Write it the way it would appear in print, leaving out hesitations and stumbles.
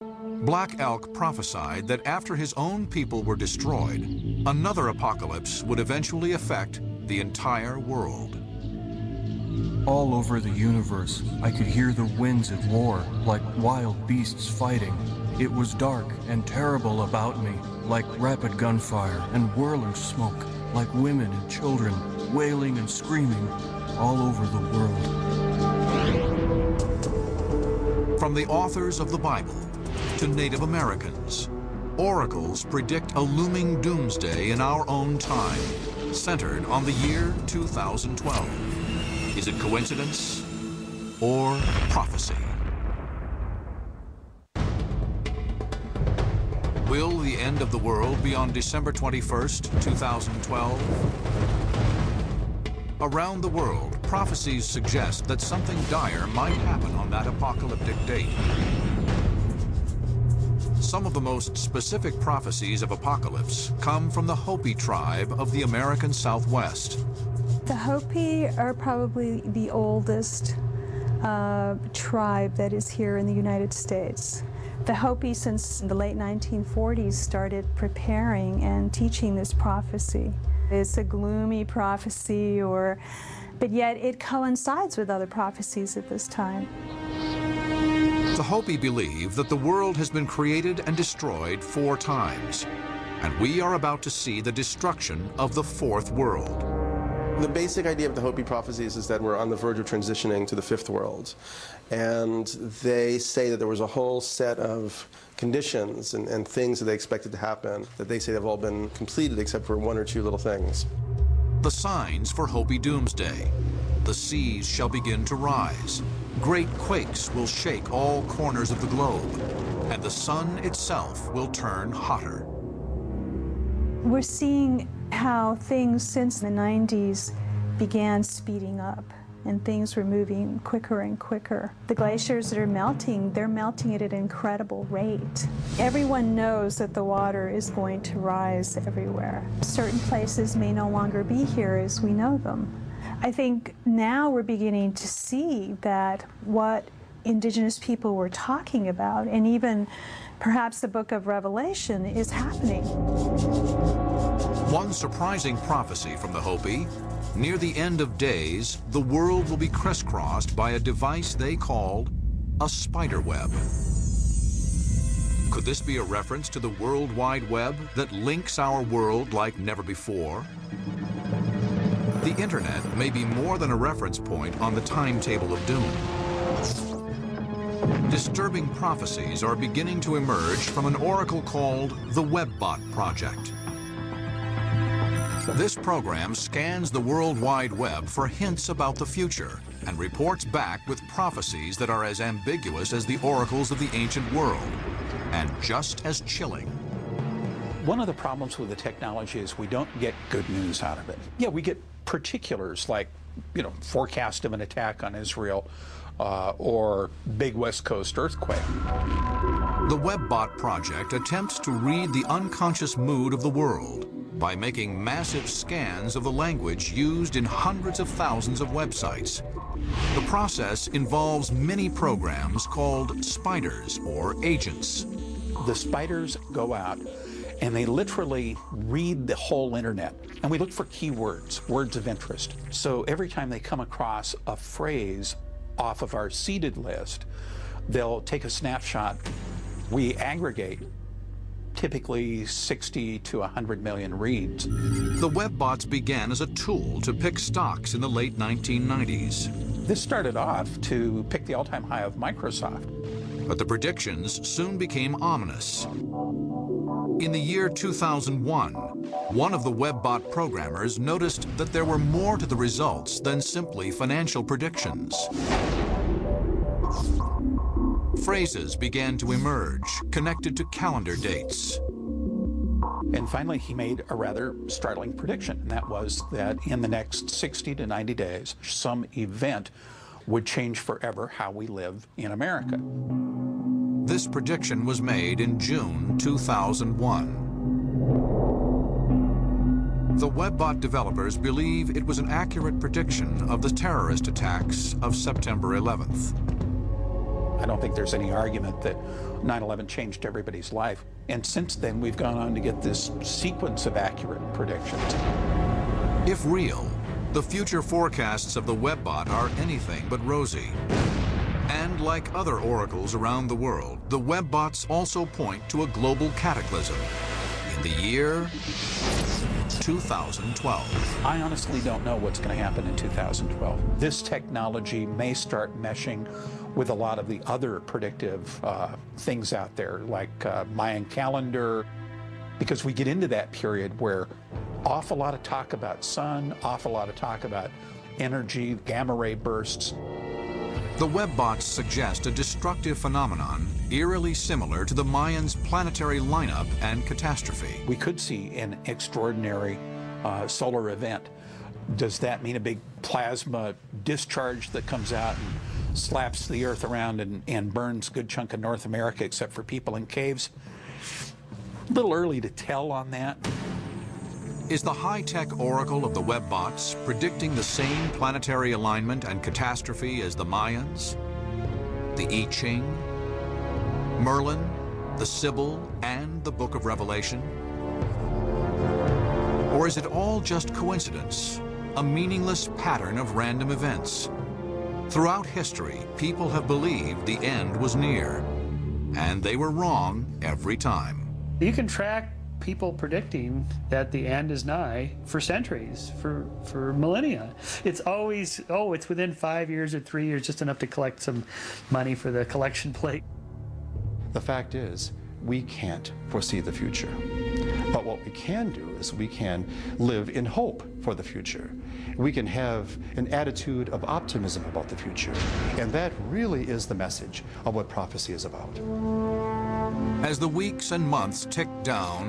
Black Elk prophesied that after his own people were destroyed, another apocalypse would eventually affect the entire world. All over the universe, I could hear the winds at war, like wild beasts fighting. It was dark and terrible about me, like rapid gunfire and whirling smoke, like women and children wailing and screaming all over the world. From the authors of the Bible to Native Americans, oracles predict a looming doomsday in our own time, centered on the year 2012. Is it coincidence or prophecy? Will the end of the world be on December 21st, 2012? Around the world, prophecies suggest that something dire might happen on that apocalyptic date. Some of the most specific prophecies of apocalypse come from the Hopi tribe of the American Southwest. The Hopi are probably the oldest tribe that is here in the United States. The Hopi, since the late 1940s, started preparing and teaching this prophecy. It's a gloomy prophecy, but yet it coincides with other prophecies at this time. The Hopi believe that the world has been created and destroyed 4 times, and we are about to see the destruction of the 4th world. The basic idea of the Hopi prophecies is that we're on the verge of transitioning to the 5th world. And they say that there was a whole set of conditions and things that they expected to happen, that they say have all been completed except for 1 or 2 little things. The signs for Hopi doomsday. The seas shall begin to rise. Great quakes will shake all corners of the globe, and the sun itself will turn hotter. We're seeing how things since the 90s began speeding up, and things were moving quicker and quicker. The glaciers that are melting, they're melting at an incredible rate. Everyone knows that the water is going to rise everywhere. Certain places may no longer be here as we know them. I think now we're beginning to see that what indigenous people were talking about, and even perhaps the book of Revelation, is happening. One surprising prophecy from the Hopi: near the end of days, the world will be crisscrossed by a device they called a spider web. Could this be a reference to the World Wide Web that links our world like never before? The internet may be more than a reference point on the timetable of doom. Disturbing prophecies are beginning to emerge from an oracle called the WebBot Project. This program scans the World Wide Web for hints about the future and reports back with prophecies that are as ambiguous as the oracles of the ancient world and just as chilling. One of the problems with the technology is we don't get good news out of it. Yeah, we get particulars like, forecast of an attack on Israel or big West Coast earthquake. The WebBot Project attempts to read the unconscious mood of the world by making massive scans of the language used in hundreds of thousands of websites. The process involves many programs called spiders or agents. The spiders go out and they literally read the whole internet. And we look for keywords, words of interest. So every time they come across a phrase off of our seeded list, they'll take a snapshot. We aggregate typically 60 to 100 million reads. The WebBots began as a tool to pick stocks in the late 1990s. This started off to pick the all-time high of Microsoft. But the predictions soon became ominous. In the year 2001, one of the WebBot programmers noticed that there were more to the results than simply financial predictions. Phrases began to emerge, connected to calendar dates. And finally, he made a rather startling prediction, and that was that in the next 60 to 90 days, some event would change forever how we live in America. This prediction was made in June 2001. The WebBot developers believe it was an accurate prediction of the terrorist attacks of September 11th. I don't think there's any argument that 9/11 changed everybody's life. And since then, we've gone on to get this sequence of accurate predictions. If real, the future forecasts of the Webbot are anything but rosy. And like other oracles around the world, the Webbots also point to a global cataclysm in the year 2012. I honestly don't know what's going to happen in 2012. This technology may start meshing with a lot of the other predictive things out there, like Mayan calendar, because we get into that period where awful lot of talk about sun, awful lot of talk about energy, gamma ray bursts. The Webbots suggest a destructive phenomenon eerily similar to the Mayans' planetary lineup and catastrophe. We could see an extraordinary solar event. Does that mean a big plasma discharge that comes out and slaps the Earth around and burns a good chunk of North America except for people in caves? A little early to tell on that. Is the high-tech oracle of the Webbots predicting the same planetary alignment and catastrophe as the Mayans, the I Ching, Merlin, the Sibyl, and the Book of Revelation? Or is it all just coincidence, a meaningless pattern of random events? Throughout history, people have believed the end was near, and they were wrong every time. You can track people predicting that the end is nigh for centuries, for millennia. It's always, oh, it's within 5 years or 3 years, just enough to collect some money for the collection plate. The fact is, we can't foresee the future. But what we can do is we can live in hope for the future. We can have an attitude of optimism about the future. And that really is the message of what prophecy is about. As the weeks and months tick down,